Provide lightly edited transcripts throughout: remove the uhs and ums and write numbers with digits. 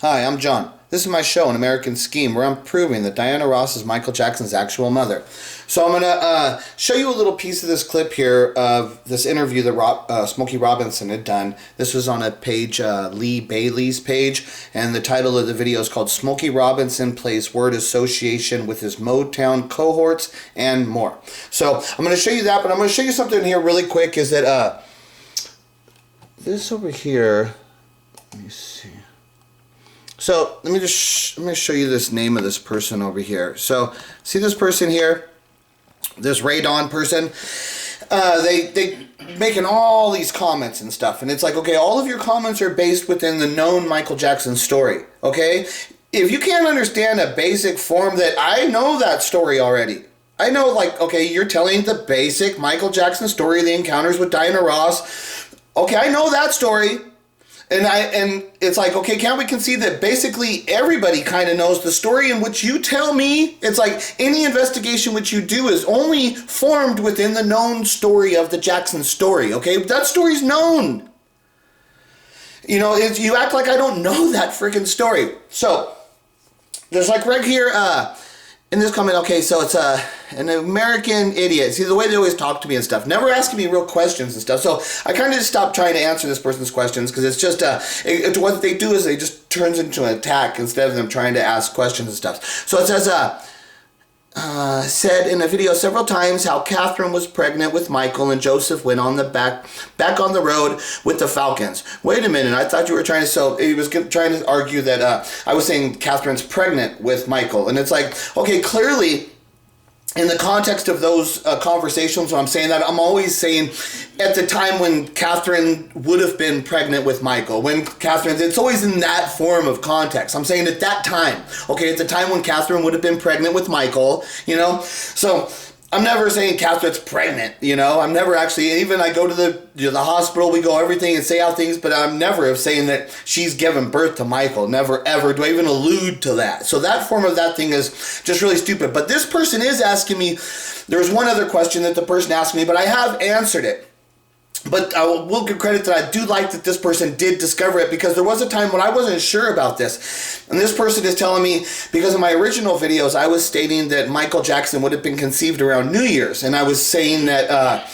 Hi, I'm John. This is my show, An American Scheme, where I'm proving that Diana Ross is Michael Jackson's actual mother. So I'm going to show you a little piece of this clip here of this interview that Smokey Robinson had done. This was on a page, Lee Bailey's page, and the title of the video is called Smokey Robinson Plays Word Association with His Motown Cohorts and More. So I'm going to show you that, but I'm going to show you something here really quick, is that this over here, let me see. So let me just let me show you this name of this person over here. So see this person here, this Radon person. They making all these comments and stuff, and it's like, okay, all of your comments are based within the known Michael Jackson story. Okay, if you can't understand a basic form, that I know that story already. I know, like, okay, you're telling the basic Michael Jackson story, the encounters with Diana Ross. Okay, I know that story. And it's like, okay, can't we concede that basically everybody kind of knows the story in which you tell me? It's like any investigation which you do is only formed within the known story of the Jackson story, okay? That story's known. You know, you act like I don't know that freaking story. So, there's like right here, in this comment, okay, so it's an American idiot. See, the way they always talk to me and stuff, never asking me real questions and stuff. So I kind of just stopped trying to answer this person's questions, because it's just, what they do is they just turns into an attack instead of them trying to ask questions and stuff. So it says, said in a video several times how Catherine was pregnant with Michael and Joseph went on the back on the road with the Falcons. Wait a minute, I thought you were trying to, so he was trying to argue that I was saying Catherine's pregnant with Michael. And it's like, okay, clearly in the context of those conversations, when I'm saying that, I'm always saying at the time when Catherine would have been pregnant with Michael, when Catherine, it's always in that form of context. I'm saying at that time, okay, at the time when Catherine would have been pregnant with Michael, you know? So I'm never saying Catherine's pregnant, you know? I'm never actually, even I go to the hospital, we go everything and say how things, but I'm never saying that she's given birth to Michael. Never, ever do I even allude to that. So that form of that thing is just really stupid. But this person is asking me, there's one other question that the person asked me, but I have answered it. But I will give credit that I do like that this person did discover it, because there was a time when I wasn't sure about this. And this person is telling me, because in my original videos, I was stating that Michael Jackson would have been conceived around New Year's. And I was saying that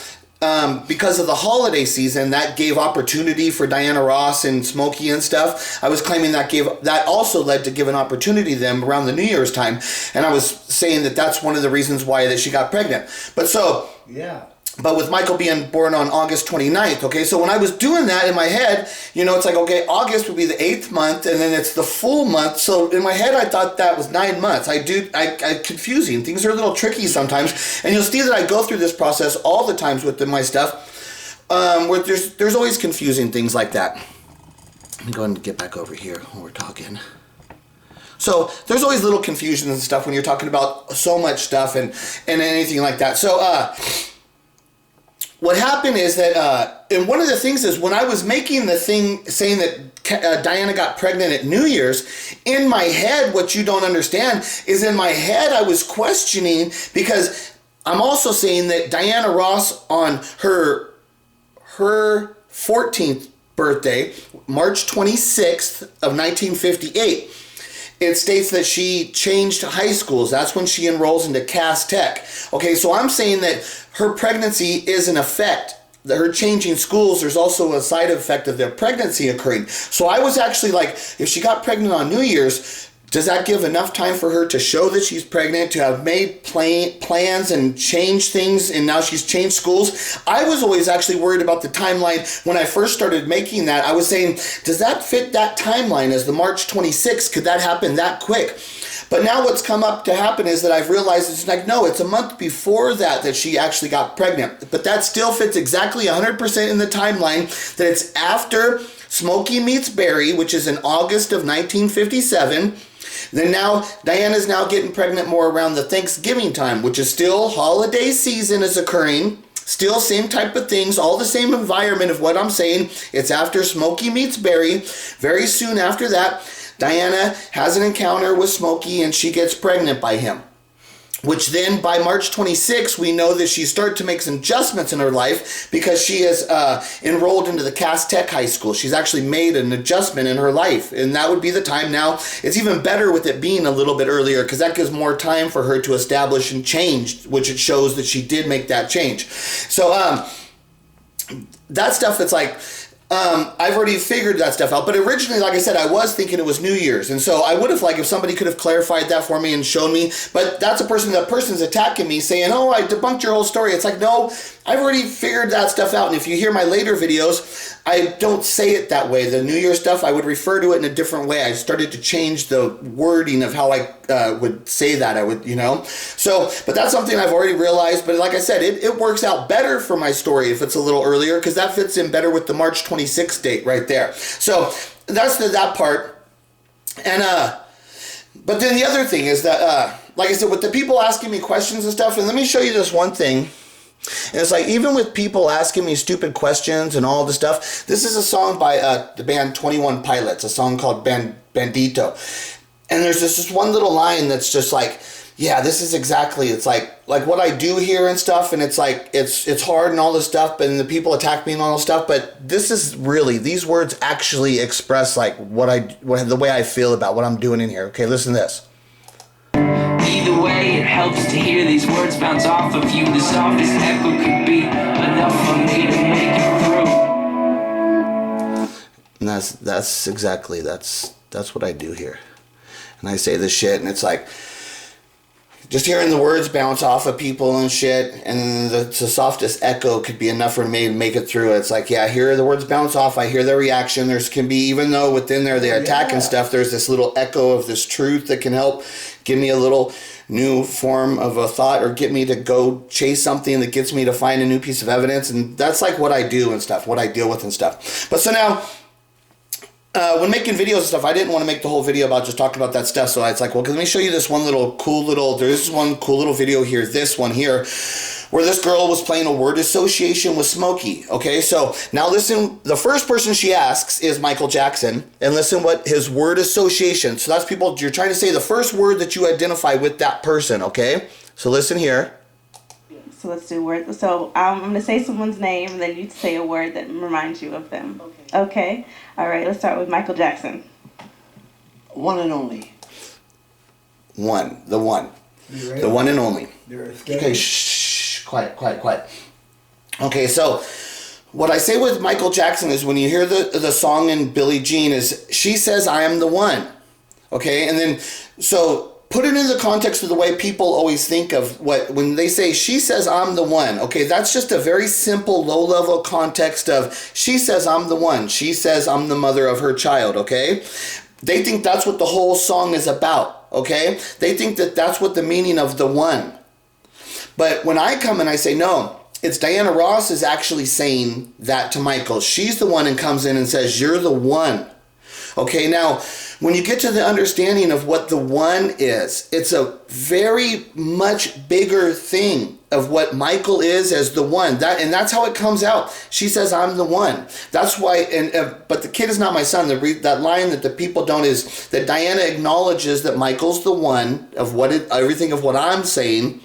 because of the holiday season, that gave opportunity for Diana Ross and Smokey and stuff. I was claiming that also led to give an opportunity to them around the New Year's time. And I was saying that that's one of the reasons why that she got pregnant. But so, yeah. But with Michael being born on August 29th, okay, so when I was doing that in my head, you know, it's like, okay, August would be the 8th month, and then it's the full month. So in my head, I thought that was 9 months. I confusing. Things are a little tricky sometimes. And you'll see that I go through this process all the times with my stuff, where there's always confusing things like that. I'm going to get back over here when we're talking. So there's always little confusions and stuff when you're talking about so much stuff and anything like that. So, what happened is that, and one of the things is, when I was making the thing saying that Diana got pregnant at New Year's, in my head, what you don't understand is, in my head I was questioning, because I'm also saying that Diana Ross, on her 14th birthday, March 26th of 1958, it states that she changed high schools. That's when she enrolls into Cass Tech. Okay, so I'm saying that her pregnancy is an effect. That her changing schools, there's also a side effect of their pregnancy occurring. So I was actually like, if she got pregnant on New Year's, does that give enough time for her to show that she's pregnant, to have made plans and changed things, and now she's changed schools? I was always actually worried about the timeline. When I first started making that, I was saying, does that fit that timeline as the March 26th? Could that happen that quick? But now what's come up to happen is that I've realized it's like, no, it's a month before that she actually got pregnant. But that still fits exactly 100% in the timeline, that it's after Smokey meets Barry, which is in August of 1957. Then now, Diana's now getting pregnant more around the Thanksgiving time, which is still holiday season is occurring. Still same type of things, all the same environment of what I'm saying. It's after Smokey meets Barry. Very soon after that, Diana has an encounter with Smokey and she gets pregnant by him. which then by March 26, we know that she's started to make some adjustments in her life because she is enrolled into the Cass Tech High School. She's actually made an adjustment in her life, and that would be the time now. It's even better with it being a little bit earlier because that gives more time for her to establish and change, which it shows that she did make that change. So that stuff, it's like, I've already figured that stuff out, but originally, like I said, I was thinking it was New Year's, and so I would have, like, if somebody could have clarified that for me and shown me, but that person's attacking me saying, oh, I debunked your whole story. It's like, no, I've already figured that stuff out, and if you hear my later videos, I don't say it that way. The New Year's stuff, I would refer to it in a different way. I started to change the wording of how I would say that. I would, So, but that's something I've already realized. But like I said, it works out better for my story if it's a little earlier because that fits in better with the March 26th date right there. So that's that part. And but then the other thing is that, like I said, with the people asking me questions and stuff, and let me show you this one thing. And it's like, even with people asking me stupid questions and all this stuff, this is a song by the band 21 Pilots, a song called Bandito. And there's this one little line that's just like, yeah, this is exactly, it's like what I do here and stuff, and it's like, it's hard and all this stuff, and the people attack me and all this stuff, but this is really, these words actually express like the way I feel about what I'm doing in here. Okay, listen to this. Either way, it helps to hear these words bounce off of you. The softest echo could be enough for me to make it through. And that's exactly, that's what I do here. And I say this shit, and it's like, just hearing the words bounce off of people and shit, and the softest echo could be enough for me to make it through. It's like, yeah, I hear the words bounce off, I hear their reaction. There's can be, even though within there they attack and stuff, there's this little echo of this truth that can help give me a little new form of a thought or get me to go chase something that gets me to find a new piece of evidence. And that's like what I do and stuff, what I deal with and stuff. But so now, when making videos and stuff, I didn't want to make the whole video about just talking about that stuff. So it's like, well, let me show you this one there's one cool little video here, this one here, where this girl was playing a word association with Smokey. Okay, so now listen, the first person she asks is Michael Jackson, and listen what his word association. So that's people, you're trying to say the first word that you identify with that person, okay? So listen here. So let's do word. So I'm going to say someone's name, and then you say a word that reminds you of them. Okay. All right. Let's start with Michael Jackson. One and only. One. The one. The one and only. Okay. Shh. Quiet. Okay. So what I say with Michael Jackson is when you hear the song in Billie Jean is she says I am the one. Okay. And then so put it in the context of the way people always think of when they say she says I'm the one. Okay, that's just a very simple low-level context of she says I'm the one. She says I'm the mother of her child, okay? They think that's what the whole song is about, okay? They think that that's what the meaning of the one. But when I come and I say, no, it's Diana Ross is actually saying that to Michael. She's the one and comes in and says, you're the one. Okay, now, when you get to the understanding of what the one is, it's a very much bigger thing of what Michael is as the one. And that's how it comes out. She says, I'm the one. That's why, but the kid is not my son. That line that the people don't is that Diana acknowledges that Michael's the one of everything of what I'm saying.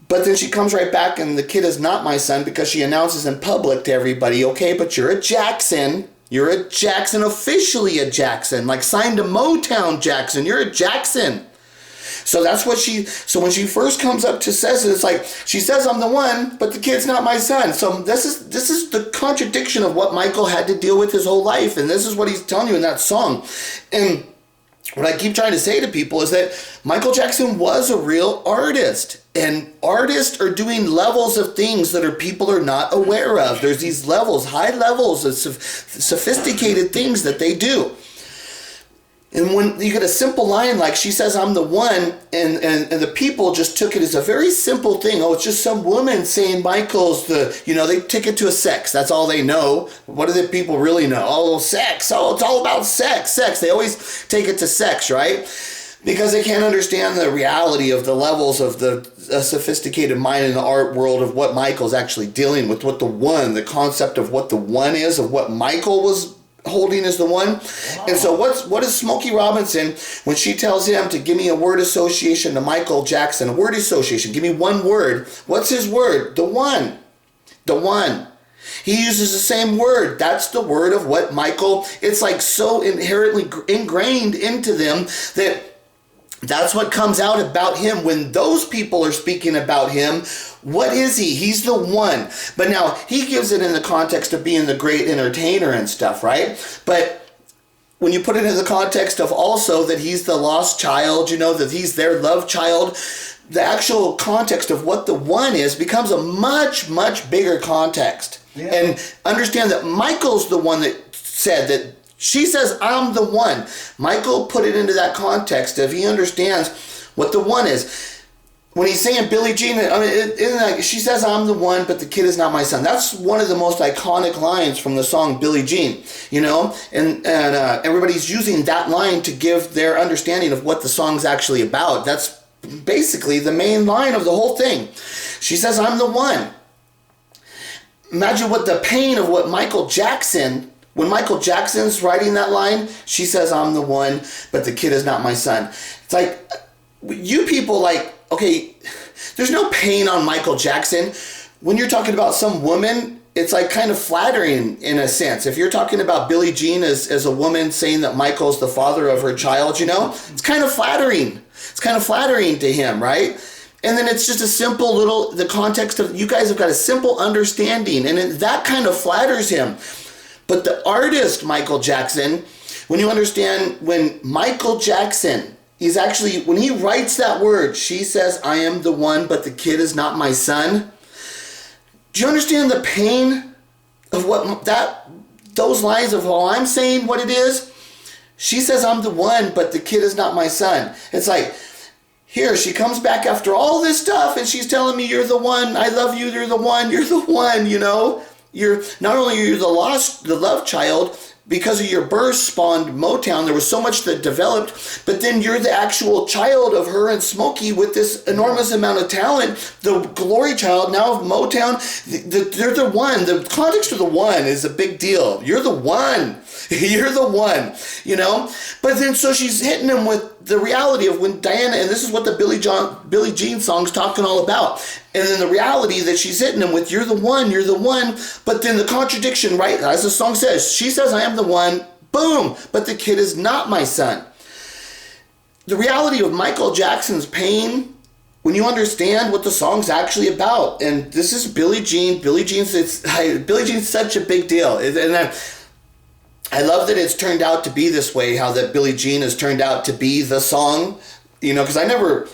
But then she comes right back and the kid is not my son because she announces in public to everybody, okay, but you're a Jackson. You're a Jackson, officially a Jackson, like signed to Motown Jackson. You're a Jackson. So that's what so when she first comes up to says it, it's like, she says I'm the one, but the kid's not my son. So this is the contradiction of what Michael had to deal with his whole life. And this is what he's telling you in that song. And what I keep trying to say to people is that Michael Jackson was a real artist. And artists are doing levels of things that people are not aware of. There's these levels, high levels of sophisticated things that they do. And when you get a simple line like she says I'm the one, and the people just took it as a very simple thing. Oh, it's just some woman saying Michael's they take it to a sex. That's all they know. What do the people really know? Oh, sex. Oh, it's all about sex. They always take it to sex, right? Because they can't understand the reality of the levels of the sophisticated mind in the art world of what Michael's actually dealing with, what the concept of what the one is, of what Michael was holding as the one. Wow. And so what is Smokey Robinson when she tells him to give me a word association to Michael Jackson? A word association. Give me one word. What's his word? The one. The one. He uses the same word. That's the word of what Michael, it's like so inherently ingrained into them that that's what comes out about him when those people are speaking about him. What is he? He's the one. But now he gives it in the context of being the great entertainer and stuff, right? But when you put it in the context of also that he's the lost child, you know, that he's their love child, the actual context of what the one is becomes a much, much bigger context. Yeah. And understand that Michael's the one that said that she says, I'm the one. Michael put it into that context of he understands what the one is. When he's saying Billie Jean, I mean, she says, I'm the one, but the kid is not my son. That's one of the most iconic lines from the song Billie Jean, you know? And everybody's using that line to give their understanding of what the song's actually about. That's basically the main line of the whole thing. She says, I'm the one. Imagine what the pain of what Michael Jackson, when Michael Jackson's writing that line, she says, I'm the one, but the kid is not my son. It's like, you people like, okay, there's no pain on Michael Jackson. When you're talking about some woman, it's like kind of flattering in a sense. If you're talking about Billie Jean as a woman saying that Michael's the father of her child, you know, it's kind of flattering. It's kind of flattering to him, right? And then it's just a simple little, the context of, you guys have got a simple understanding, and that kind of flatters him. But the artist, Michael Jackson, when you understand, when Michael Jackson, he's actually, when he writes that word, she says, I am the one, but the kid is not my son. Do you understand the pain of what those lines of how I'm saying what it is? She says, I'm the one, but the kid is not my son. It's like, here, she comes back after all this stuff and she's telling me, you're the one, I love you, you're the one, you know? You're, not only are you the love child, because of your birth spawned Motown, there was so much that developed, but then you're the actual child of her and Smokey with this enormous amount of talent, the glory child now of Motown. They're the one. The context of the one is a big deal. You're the one. You're the one, you know? But then so she's hitting him with the reality of when Diana, and this is what the Billie Jean song's talking all about. And then the reality that she's hitting him with, you're the one, but then the contradiction, right? As the song says, she says, I am the one, boom, but the kid is not my son. The reality of Michael Jackson's pain, when you understand what the song's actually about, and this is Billie Jean. Billie Jean's such a big deal. And I love that it's turned out to be this way, how that Billie Jean has turned out to be the song, you know, because I never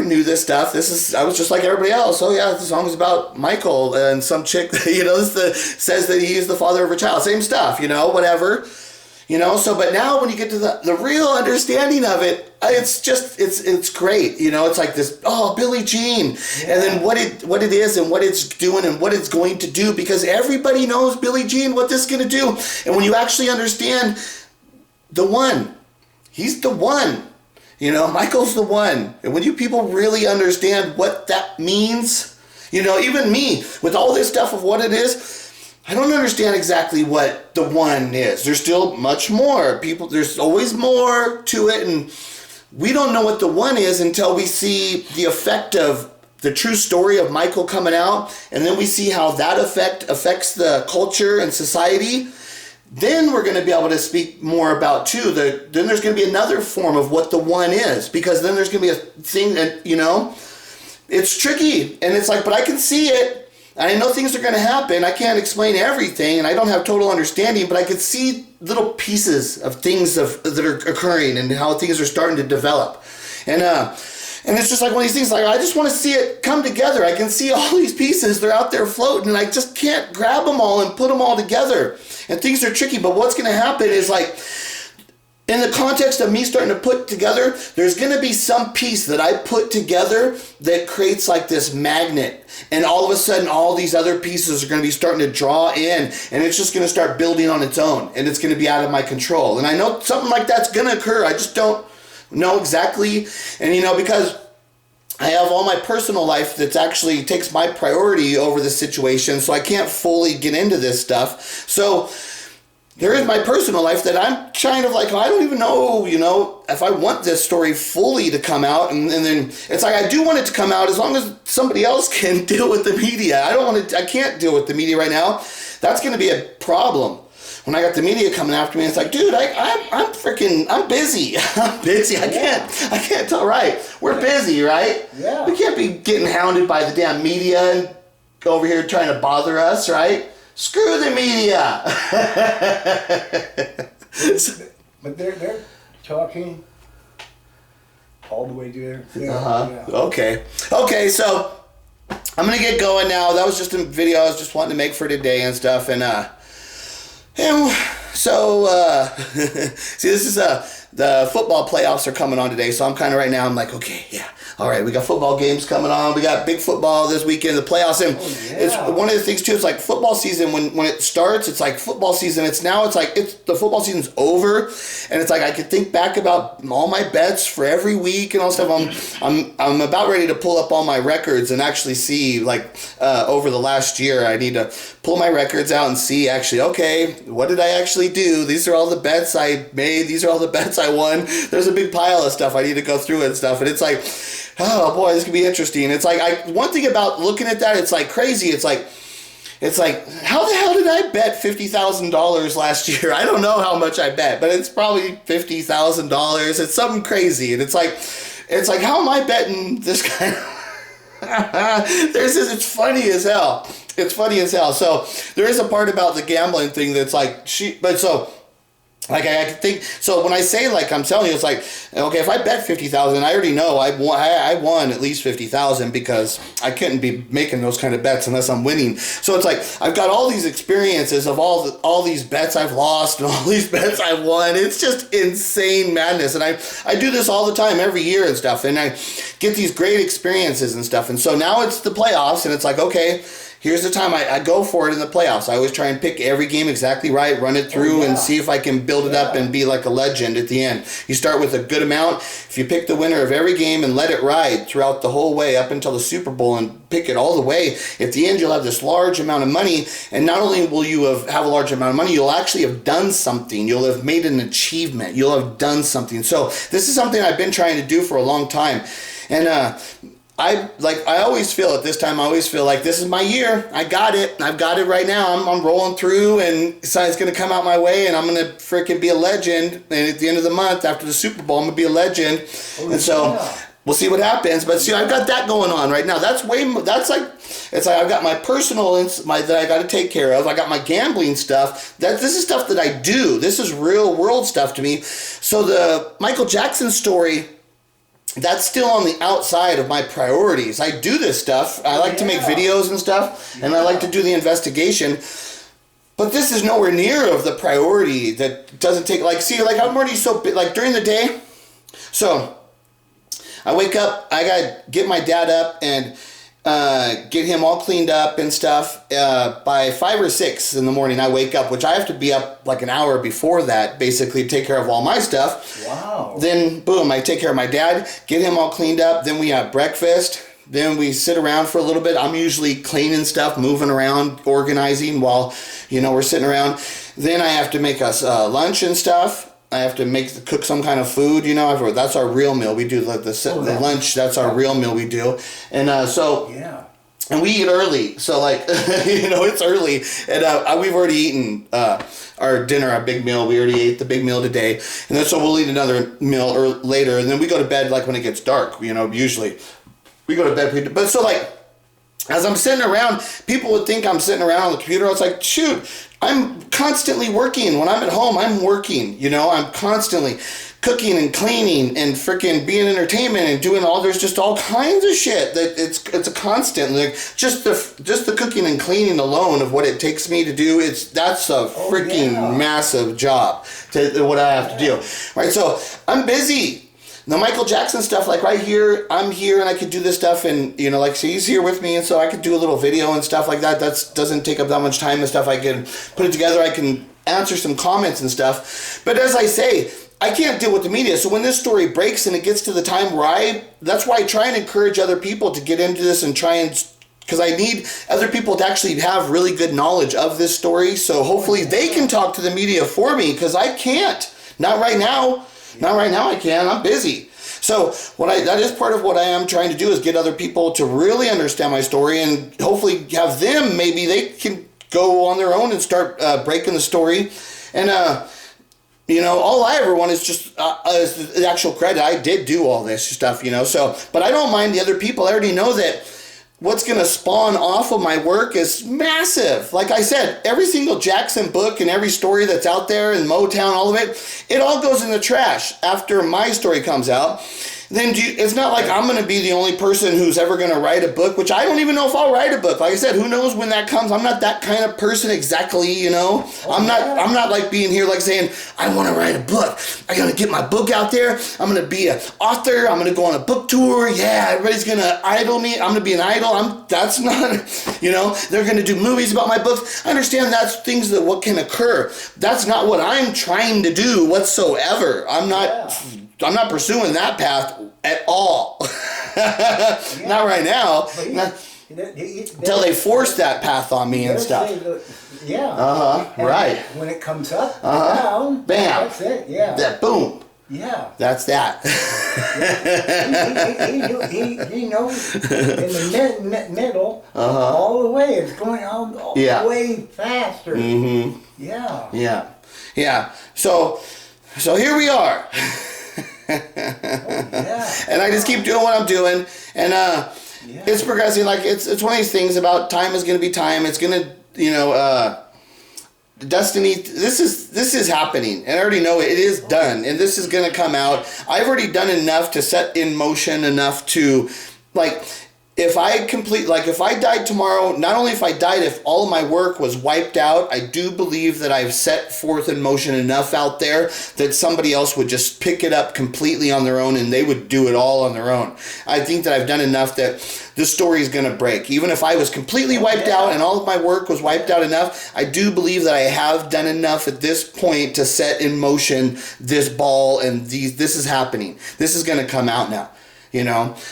knew this stuff. I was just like everybody else. Oh yeah, the song is about Michael and some chick, you know, says that he is the father of her child. Same stuff, you know, whatever. You know, so, but now when you get to the real understanding of it, it's great. You know, it's like this, Billie Jean. Yeah. And then what it is and what it's doing and what it's going to do, because everybody knows Billie Jean, what this is going to do. And when you actually understand the one, he's the one. You know, Michael's the one. And when you people really understand what that means, you know, even me, with all this stuff of what it is, I don't understand exactly what the one is. There's still much more. There's always more to it, and we don't know what the one is until we see the effect of the true story of Michael coming out, and then we see how that affects the culture and society. Then we're going to be able to speak more about, too, then there's going to be another form of what the one is, because then there's going to be a thing that, you know, it's tricky, and it's like, but I can see it. I know things are going to happen. I can't explain everything, and I don't have total understanding, but I can see little pieces of things that are occurring and how things are starting to develop. And it's just like one of these things, like, I just want to see it come together. I can see all these pieces. They're out there floating, and I just can't grab them all and put them all together. And things are tricky, but what's going to happen is, like, in the context of me starting to put together, there's going to be some piece that I put together that creates like this magnet. And all of a sudden, all these other pieces are going to be starting to draw in. And it's just going to start building on its own. And it's going to be out of my control. And I know something like that's going to occur. I just don't know exactly. And, you know, because I have all my personal life that actually takes my priority over the situation. So I can't fully get into this stuff. So there is my personal life that I'm kind of like, I don't even know, if I want this story fully to come out. And then it's like, I do want it to come out as long as somebody else can deal with the media. I can't deal with the media right now. That's going to be a problem. When I got the media coming after me, it's like, dude, I'm busy. I'm busy. I can't tell, right? We're busy, right? Yeah. We can't be getting hounded by the damn media and over here trying to bother us, right? Screw the media. But they're talking all the way there. Yeah. Okay, so I'm gonna get going now. That was just a video I was just wanting to make for today and stuff, and so see, this is the football playoffs are coming on today, so I'm kind of right now, I'm like, okay, yeah, all right, we got football games coming on, we got big football this weekend, the playoffs, and it's one of the things too, it's like football season, when it starts, it's like football season, it's the football season's over, and it's like, I could think back about all my bets for every week and all stuff. I'm about ready to pull up all my records and actually see, like, over the last year, I need to pull my records out and see, actually, okay, what did I actually do? These are all the bets I made, these are all the bets I won. There's a big pile of stuff I need to go through and stuff, and it's like, oh boy, this could be interesting. It's like, one thing about looking at that, it's like crazy. It's like, how the hell did I bet $50,000 last year? I don't know how much I bet, but it's probably $50,000. It's something crazy, and it's like, how am I betting this kind of? It's funny as hell. It's funny as hell. So there is a part about the gambling thing that's like, like I can think, so when I say, like, I'm telling you, it's like, okay, if I bet 50,000, I already know I won at least 50,000 because I couldn't be making those kind of bets unless I'm winning. So it's like, I've got all these experiences of all these bets I've lost and all these bets I've won. It's just insane madness. And I do this all the time, every year and stuff. And I get these great experiences and stuff. And so now it's the playoffs, and it's like, okay, here's the time I go for it in the playoffs. I always try and pick every game exactly right, run it through, and see if I can build it up and be like a legend at the end. You start with a good amount. If you pick the winner of every game and let it ride throughout the whole way up until the Super Bowl and pick it all the way, at the end you'll have this large amount of money, and not only will you have a large amount of money, you'll actually have done something. You'll have made an achievement. You'll have done something. So this is something I've been trying to do for a long time. And I always feel at this time, I always feel like this is my year. I got it. I've got it right now. I'm rolling through, and so it's going to come out my way, and I'm going to freaking be a legend. And at the end of the month, after the Super Bowl, I'm going to be a legend. And so we'll see what happens. But see, I've got that going on right now. It's like I've got my personal, that I got to take care of. I got my gambling stuff. This is stuff that I do. This is real world stuff to me. So the Michael Jackson story, that's still on the outside of my priorities. I do this stuff. I like to make videos and stuff, and I like to do the investigation. But this is nowhere near of the priority that doesn't take, like, see, like, I'm already so, like, during the day. So I wake up, I got to get my dad up and get him all cleaned up and stuff. By 5 or 6 in the morning, I wake up, which I have to be up like an hour before that, basically, to take care of all my stuff. Wow. Then, boom, I take care of my dad, get him all cleaned up. Then we have breakfast. Then we sit around for a little bit. I'm usually cleaning stuff, moving around, organizing while, we're sitting around. Then I have to make us lunch and stuff. I have to cook some kind of food, that's our real meal. We do the lunch, that's our real meal we do. And and we eat early. So, like, it's early. And we've already eaten our dinner, our big meal. We already ate the big meal today. And then so we'll eat another meal later. And then we go to bed, like, when it gets dark, usually. We go to bed. But so, like, as I'm sitting around, people would think I'm sitting around on the computer. I was like, shoot, I'm constantly working. When I'm at home, I'm working. I'm constantly cooking and cleaning and freaking being entertainment and doing there's just all kinds of shit that it's a constant, like, just the cooking and cleaning alone of what it takes me to do, that's a freaking massive job to what I have to do. Right, so I'm busy. The Michael Jackson stuff, like, right here, I'm here and I could do this stuff, and, like, so he's here with me, and so I could do a little video and stuff like that. That doesn't take up that much time and stuff. I can put it together. I can answer some comments and stuff. But as I say, I can't deal with the media. So when this story breaks and it gets to the time where that's why I try and encourage other people to get into this and try and because I need other people to actually have really good knowledge of this story. So hopefully they can talk to the media for me, because I can't. Not right now. Not right now I can. I'm busy. So that is part of what I am trying to do, is get other people to really understand my story, and hopefully have them, maybe they can go on their own and start breaking the story. And all I ever want is just is the actual credit. I did do all this stuff, so, but I don't mind the other people. I already know that what's going to spawn off of my work is massive. Like I said, every single Jackson book and every story that's out there in Motown, all of it, it all goes in the trash after my story comes out. Then it's not like I'm going to be the only person who's ever going to write a book, which I don't even know if I'll write a book. Like I said, who knows when that comes? I'm not that kind of person exactly, I'm not like being here like saying, I want to write a book. I got to get my book out there. I'm going to be an author. I'm going to go on a book tour. Yeah, everybody's going to idol me. I'm going to be an idol. That's not, they're going to do movies about my books. I understand that's things that what can occur. That's not what I'm trying to do whatsoever. I'm not pursuing that path at all. Not right now. Until they force that path on me and stuff. Right. When it comes up, Bam. down, that's it, yeah. That boom. Yeah. That's that. He knows in the middle, all the way. It's going all the way faster. Mm-hmm. Yeah. Yeah. So here we are. And I just keep doing what I'm doing, and it's progressing. Like it's one of these things about time is going to be time. It's going to destiny. This is happening, and I already know it is done, and this is going to come out. I've already done enough to set in motion enough to, like, if I died tomorrow, not only if I died, if all of my work was wiped out, I do believe that I've set forth in motion enough out there that somebody else would just pick it up completely on their own, and they would do it all on their own. I think that I've done enough that this story is going to break. Even if I was completely wiped out and all of my work was wiped out enough, I do believe that I have done enough at this point to set in motion this ball, and this is happening. This is going to come out now.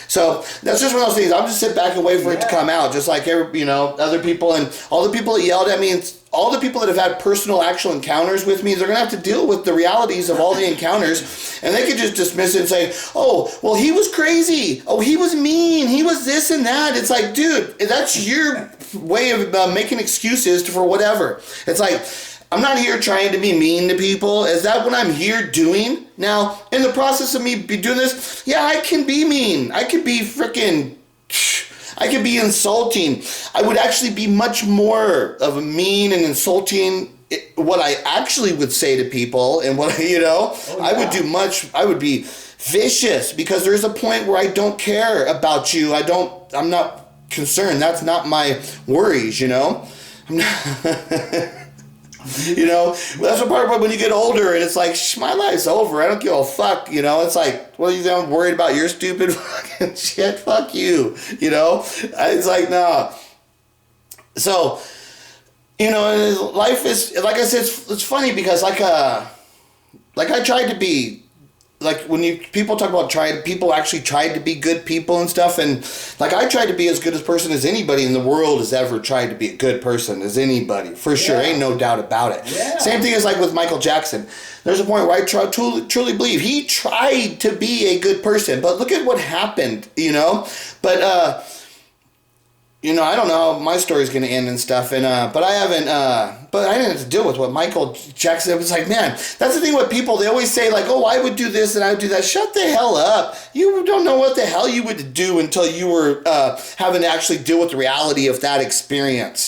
So that's just one of those things. I'll just sit back and wait for it to come out, just like other people, and all the people that yelled at me, and all the people that have had personal actual encounters with me, they're gonna have to deal with the realities of all the encounters, and they could just dismiss it and say, oh, well, he was crazy, oh, he was mean, he was this and that. It's like, dude, that's your way of making excuses for whatever. It's like, I'm not here trying to be mean to people. Is that what I'm here doing? Now, in the process of me doing this, yeah, I can be mean. I could be I could be insulting. I would actually be much more of a mean and insulting what I actually would say to people, and what, I would be vicious, because there's a point where I don't care about you. I'm not concerned. That's not my worries, I'm not... That's the part when you get older and it's like, my life's over. I don't give a fuck. It's like, well, I'm worried about your stupid fucking shit. Fuck you. It's like, nah. So, and life is, like I said, it's funny because like I tried to be, like when people talk about people actually tried to be good people and stuff, and like I tried to be as good a person as anybody in the world has ever tried to be a good person, as anybody, for sure, ain't no doubt about it. Yeah. Same thing as like with Michael Jackson. There's a point where I truly believe he tried to be a good person, but look at what happened, But I don't know how my story's gonna end and stuff, and but I didn't have to deal with what Michael Jackson. It was like, man, that's the thing with people. They always say like, oh, I would do this and I would do that. Shut the hell up. You don't know what the hell you would do until you were having to actually deal with the reality of that experience.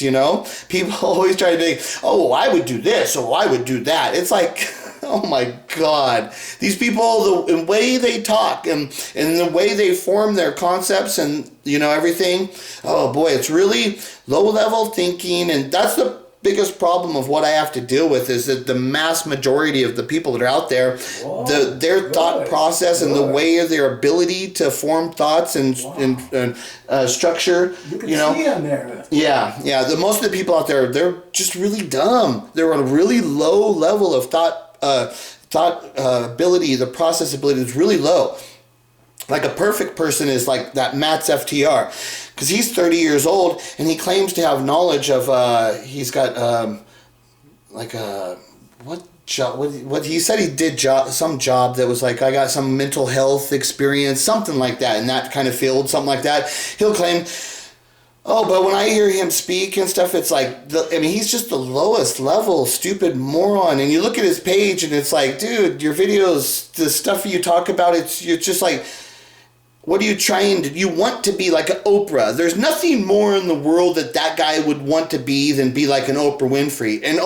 People always try to be, oh, I would do this, or I would do that. It's like, oh my God, these people, the way they talk and the way they form their concepts and everything, oh boy, it's really low level thinking. And that's the biggest problem of what I have to deal with, is that the mass majority of the people that are out there, their thought process and the way of their ability to form thoughts and structure, you can see them there. Yeah. Most of the people out there, they're just really dumb. They're on a really low level of thought ability. The process ability is really low. Like a perfect person is like that Matt's FTR, because he's 30 years old and he claims to have knowledge of. He's got what job? What he said he did some job that was like, I got some mental health experience, something like that in that kind of field, something like that. He'll claim. Oh, but when I hear him speak and stuff, it's like, he's just the lowest level stupid moron. And you look at his page and it's like, dude, your videos, the stuff you talk about, you're just like, what are you trying to, you want to be like an Oprah. There's nothing more in the world that guy would want to be than be like an Oprah Winfrey. And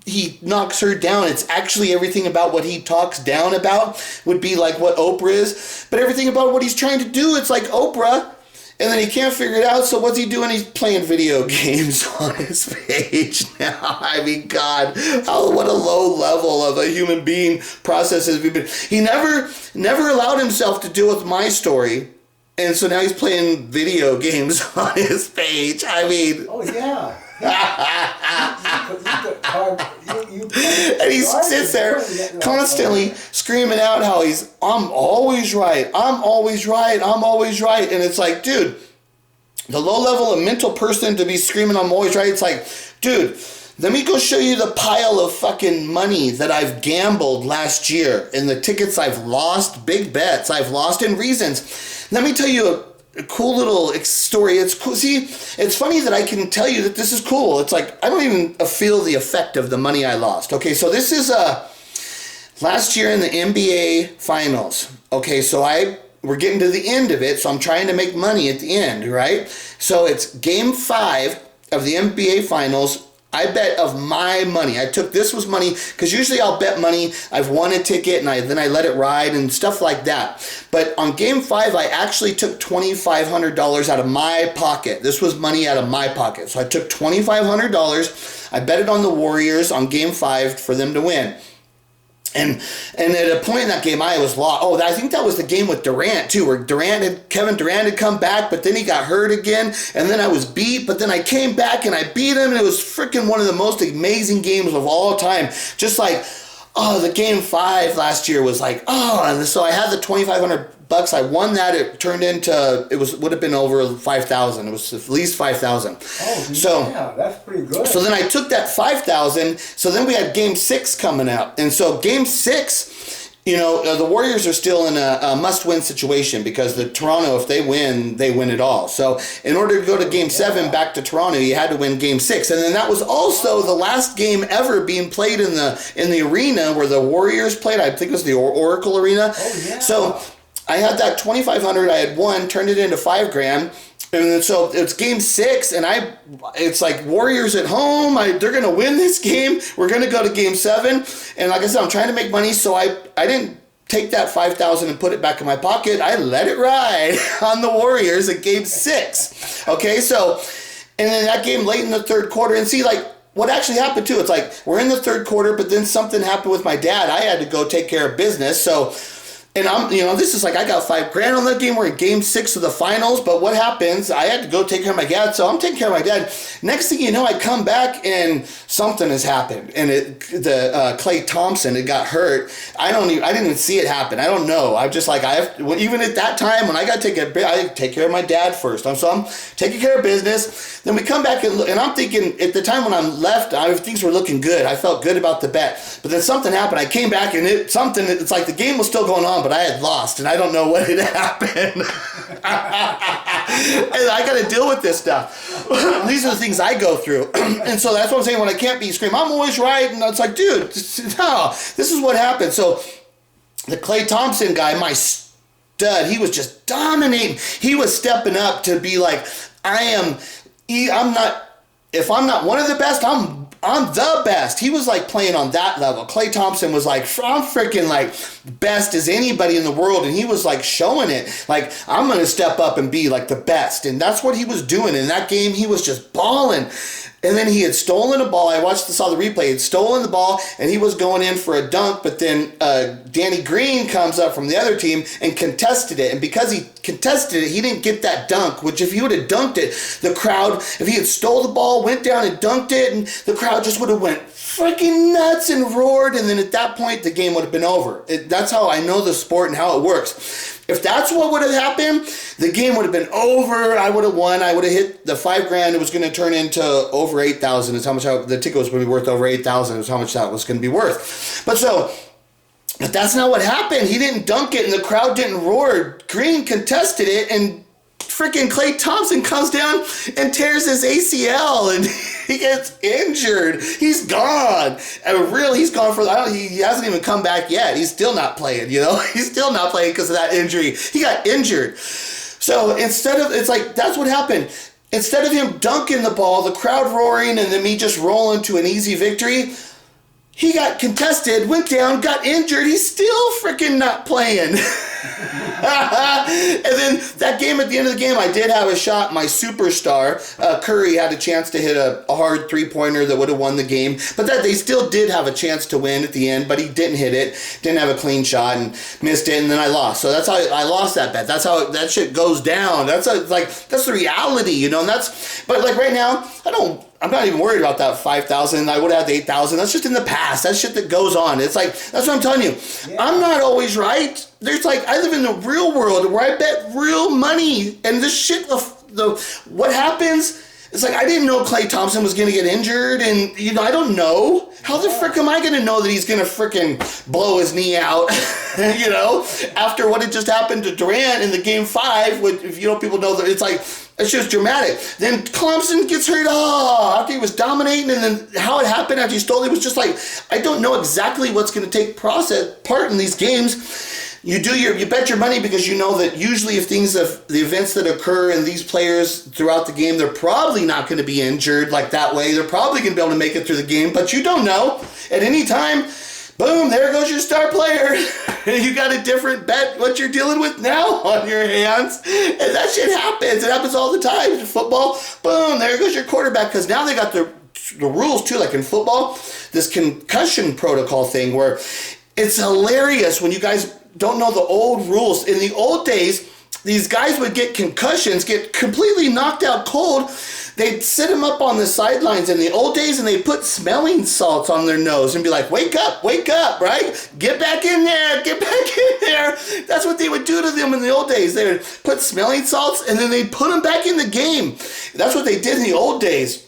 he knocks her down. It's actually everything about what he talks down about would be like what Oprah is. But everything about what he's trying to do, it's like Oprah. And then he can't figure it out, so what's he doing? He's playing video games on his page now. I mean, God, what a low level of a human being processes we've been. He never allowed himself to deal with my story, and so now he's playing video games on his page. I mean... Oh, yeah. And he sits there constantly screaming out how I'm always right, I'm always right, I'm always right. And it's like, dude, the low level of mental person to be screaming I'm always right, it's like, dude, let me go show you the pile of fucking money that I've gambled last year and the tickets I've lost, big bets I've lost, and reasons. Let me tell you a cool little story. It's cool. See, it's funny that I can tell you that this is cool. It's like, I don't even feel the effect of the money I lost. Okay, so this is last year in the NBA Finals. Okay, so we're getting to the end of it, so I'm trying to make money at the end, right? So it's Game 5 of the NBA Finals. I bet of my money. This was money, because usually I'll bet money. I've won a ticket and then I let it ride and stuff like that. But on Game 5, I actually took $2,500 out of my pocket. This was money out of my pocket. So I took $2,500. I bet it on the Warriors on Game 5 for them to win. And at a point in that game, I was lost. Oh, I think that was the game with Durant, too, where Kevin Durant had come back, but then he got hurt again, and then I was beat, but then I came back and I beat him, and it was freaking one of the most amazing games of all time. Just like, the Game 5 last year was like, and so I had the $2,500. I won that. It turned into, would have been over 5,000. It was at least 5,000. Oh, so, yeah, that's pretty good. So then I took that 5,000. So then we had Game 6 coming up. And so Game 6, the Warriors are still in a must-win situation, because the Toronto, if they win it all. So in order to go to Game 7 back to Toronto, you had to win Game 6. And then that was also the last game ever being played in the arena where the Warriors played. I think it was the Oracle Arena. Oh, yeah. So I had that $2,500 I had won, turned it into $5,000. And so it's Game 6, and it's like Warriors at home. They're going to win this game. We're going to go to Game 7. And like I said, I'm trying to make money, so I didn't take that $5,000 and put it back in my pocket. I let it ride on the Warriors at Game 6. Okay, so, and then that game late in the third quarter, and see, like, what actually happened too, it's like, we're in the third quarter, but then something happened with my dad. I had to go take care of business, so... And this is like, I got $5,000 on that game. We're in Game 6 of the finals. But what happens? I had to go take care of my dad. So I'm taking care of my dad. Next thing you know, I come back and something has happened. And Klay Thompson, it got hurt. I didn't even see it happen. I don't know. I'm just like, even at that time when I got to take care of my dad first. So I'm taking care of business. Then we come back and I'm thinking, at the time when I'm left, things were looking good. I felt good about the bet. But then something happened. I came back and it's like the game was still going on, but I had lost, and I don't know what had happened. And I got to deal with this stuff. These are the things I go through. And so that's what I'm saying when I can't be screaming, I'm always right. And it's like, dude, no, this is what happened. So the Klay Thompson guy, my stud, he was just dominating. He was stepping up to be like, if I'm not one of the best, I'm the best. He was like playing on that level. Klay Thompson was like, I'm freaking like best as anybody in the world. And he was like showing it. Like, I'm going to step up and be like the best. And that's what he was doing. In that game, he was just balling. And then he had stolen a ball. I saw the replay. He had stolen the ball, and he was going in for a dunk. But then Danny Green comes up from the other team and contested it. And because he contested it, he didn't get that dunk, which if he would have dunked it, the crowd, if he had stole the ball, went down and dunked it, and the crowd just would have went freaking nuts and roared. And then at that point, the game would have been over. That's how I know the sport and how it works. If that's what would have happened, the game would have been over. I would have won. I would have hit the $5,000. It was going to turn into over 8,000. Is how much the ticket was going to be worth. Over 8,000 is how much that was going to be worth. But that's not what happened. He didn't dunk it, and the crowd didn't roar. Green contested it, and freaking Klay Thompson comes down and tears his ACL, and he gets injured. He's gone. He's gone he hasn't even come back yet. He's still not playing, He's still not playing because of that injury. He got injured. So that's what happened. Instead of him dunking the ball, the crowd roaring, and then me just rolling to an easy victory, he got contested, went down, got injured. He's still freaking not playing. And then that game, at the end of the game, I did have a shot. My superstar, Curry, had a chance to hit a hard three-pointer that would have won the game. But they still did have a chance to win at the end, but he didn't hit it. Didn't have a clean shot and missed it, and then I lost. So that's how I lost that bet. That's how that shit goes down. That's the reality, And but right now, I'm not even worried about that 5,000. I would have had 8,000. That's just in the past. That's shit that goes on. It's that's what I'm telling you. Yeah. I'm not always right. I live in the real world where I bet real money. And this shit, what happens, it's I didn't know Klay Thompson was going to get injured. And, I don't know. How the frick am I going to know that he's going to frickin' blow his knee out, after what had just happened to Durant in the game 5, which, if people know that it's it's just dramatic. Then Thompson gets hurt after he was dominating, and then how it happened after he stole it was just I don't know exactly what's going to take part in these games. You bet your money because you know that usually if the events that occur in these players throughout the game, they're probably not going to be injured that way. They're probably going to be able to make it through the game, but you don't know. At any time, boom, there goes your star player. You got a different bet what you're dealing with now on your hands. And that shit happens. It happens all the time. In football, boom, there goes your quarterback. Because now they got the rules too, like in football, this concussion protocol thing where it's hilarious when you guys don't know the old rules. In the old days, these guys would get concussions, get completely knocked out cold. They'd sit them up on the sidelines in the old days and they'd put smelling salts on their nose and be like, wake up, right? Get back in there. That's what they would do to them in the old days. They would put smelling salts and then they'd put them back in the game. That's what they did in the old days.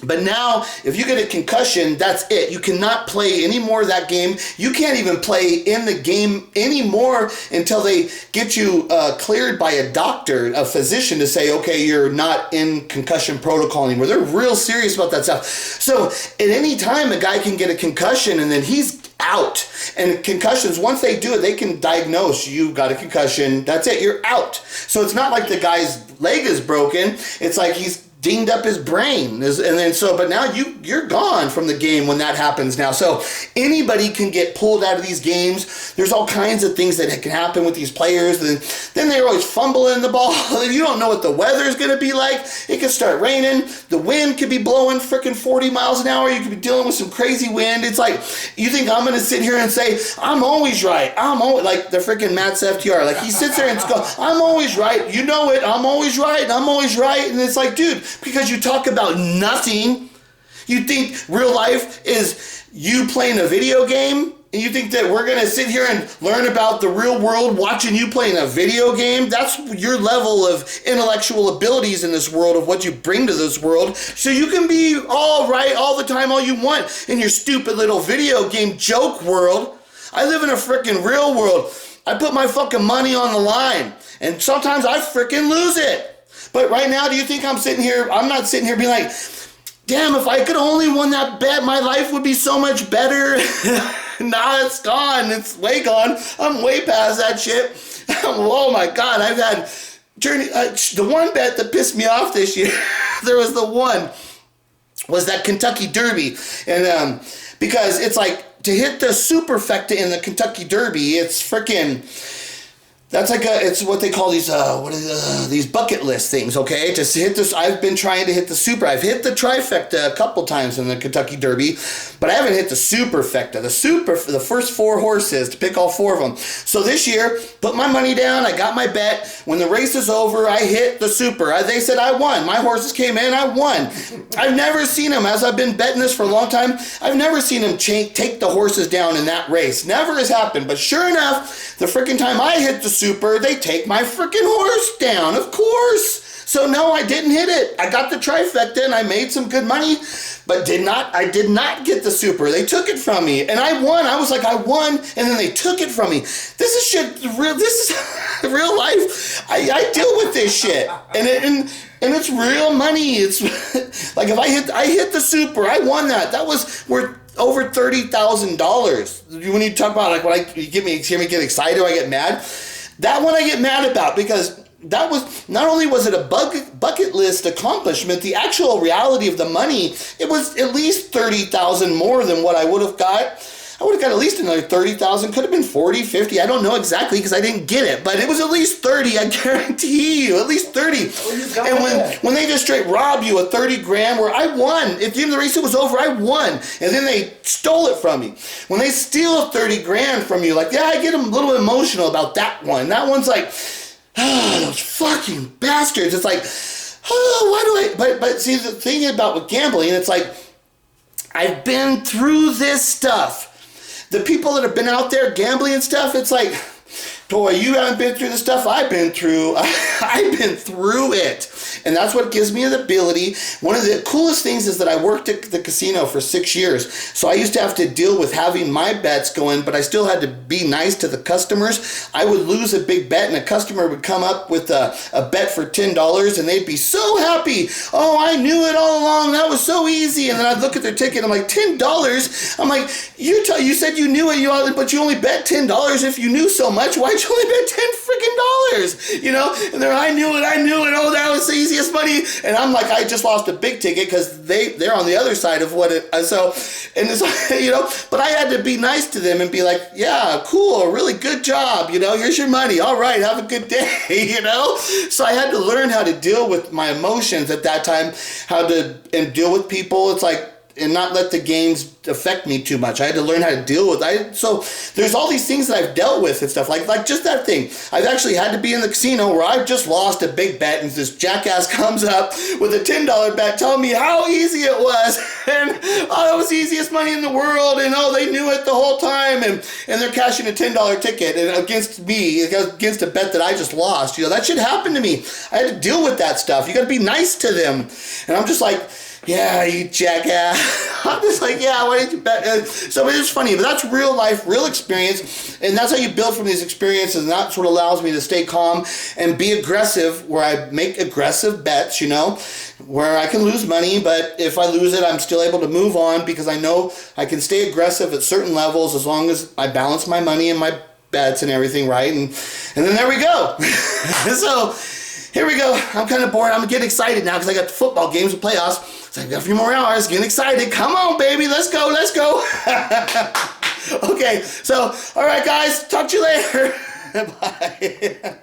But now, if you get a concussion, that's it. You cannot play any more of that game. You can't even play in the game anymore until they get you cleared by a doctor, a physician, to say, okay, you're not in concussion protocol anymore. They're real serious about that stuff. So at any time, a guy can get a concussion and then he's out. And concussions, once they do it, they can diagnose you got a concussion. That's it. You're out. So it's not like the guy's leg is broken. It's like he's dinged up his brain, but now you're gone from the game when that happens now. So anybody can get pulled out of these games. There's all kinds of things that can happen with these players. Then they're always fumbling the ball. You don't know what the weather's going to be like. It could start raining. The wind could be blowing freaking 40 miles an hour. You could be dealing with some crazy wind. It's you think I'm going to sit here and say, I'm always right. I'm always, like the freaking Matt FTR. He sits there and goes, I'm always right. You know it. I'm always right. I'm always right. And it's dude, because you talk about nothing, you think real life is you playing a video game, and you think that we're going to sit here and learn about the real world watching you playing a video game? That's your level of intellectual abilities in this world, of what you bring to this world. So you can be all right all the time, all you want, in your stupid little video game joke world. I live in a freaking real world. I put my fucking money on the line, and sometimes I freaking lose it. But right now, do you think I'm sitting here? I'm not sitting here being like, damn, if I could only won that bet, my life would be so much better. Nah, it's gone. It's way gone. I'm way past that shit. Oh my God, I've had the one bet that pissed me off this year. There was that Kentucky Derby, and because it's to hit the superfecta in the Kentucky Derby, it's freaking. That's it's what they call these bucket list things, okay? To hit this, I've been trying to hit the super. I've hit the trifecta a couple times in the Kentucky Derby, but I haven't hit the superfecta. The first 4 horses, to pick all 4 of them. So this year, put my money down. I got my bet. When the race is over, I hit the super. They said I won. My horses came in. I won. I've never seen them, as I've been betting this for a long time, I've never seen them take the horses down in that race. Never has happened. But sure enough, the freaking time I hit the super, they take my freaking horse down, of course. So no, I didn't hit it. I got the trifecta and I made some good money, but I did not get the super. They took it from me and I won. I was like, I won, and then they took it from me. This is real life. I deal with this shit. And it's real money. It's like if I hit the super, I won that. That was worth over $30,000. When you talk about like when you hear me get excited or I get mad, that one I get mad about because that was, not only was it a bucket list accomplishment, the actual reality of the money, it was at least $30,000 more than what I would have got. I would have got at least another $30,000, could have been 40, 50, I don't know exactly because I didn't get it, but it was at least 30, I guarantee you, at least 30. And when they just straight rob you of 30 grand where I won, if the end of the race was over, I won, and then they stole it from me. When they steal 30 grand from you, like, yeah, I get a little emotional about that one. That one's like, those fucking bastards. It's like, why do I, but see, the thing about with gambling, it's like, I've been through this stuff. The people that have been out there gambling and stuff, it's like, boy, you haven't been through the stuff I've been through. I've been through it. And that's what gives me the ability. One of the coolest things is that I worked at the casino for 6 years. So I used to have to deal with having my bets going, but I still had to be nice to the customers. I would lose a big bet and a customer would come up with a bet for $10 and they'd be so happy. Oh, I knew it all along. That was so easy. And then I'd look at their ticket. I'm like, $10? I'm like, you said you knew it, but you only bet $10 if you knew so much. Why'd you only bet $10 freaking dollars? You know? And they're, I knew it. Oh, that was the easiest money. And I'm like, I just lost a big ticket because they're on the other side of what it, so, and it's, you know, but I had to be nice to them and be like, yeah, cool, really good job, you know, here's your money, all right, have a good day, you know? So I had to learn how to deal with my emotions at that time, and deal with people. It's like, and not let the games affect me too much. I had to learn how to deal with it. So there's all these things that I've dealt with and stuff, like just that thing. I've actually had to be in the casino where I've just lost a big bet and this jackass comes up with a $10 bet telling me how easy it was, and oh, it was the easiest money in the world, and oh, they knew it the whole time, and they're cashing a $10 ticket and against me, against a bet that I just lost. You know, that shit happened to me. I had to deal with that stuff. You got to be nice to them. And I'm just like, yeah, you jackass. I'm just like, yeah, why did you bet? So it's funny, but that's real life, real experience, and that's how you build from these experiences, and that's what allows me to stay calm and be aggressive, where I make aggressive bets, you know, where I can lose money, but if I lose it, I'm still able to move on because I know I can stay aggressive at certain levels as long as I balance my money and my bets and everything right, and then there we go. So here we go. I'm kind of bored. I'm getting excited now because I got the football games and playoffs. So I got a few more hours. Getting excited. Come on, baby. Let's go. Let's go. Okay. So, all right, guys. Talk to you later. Bye.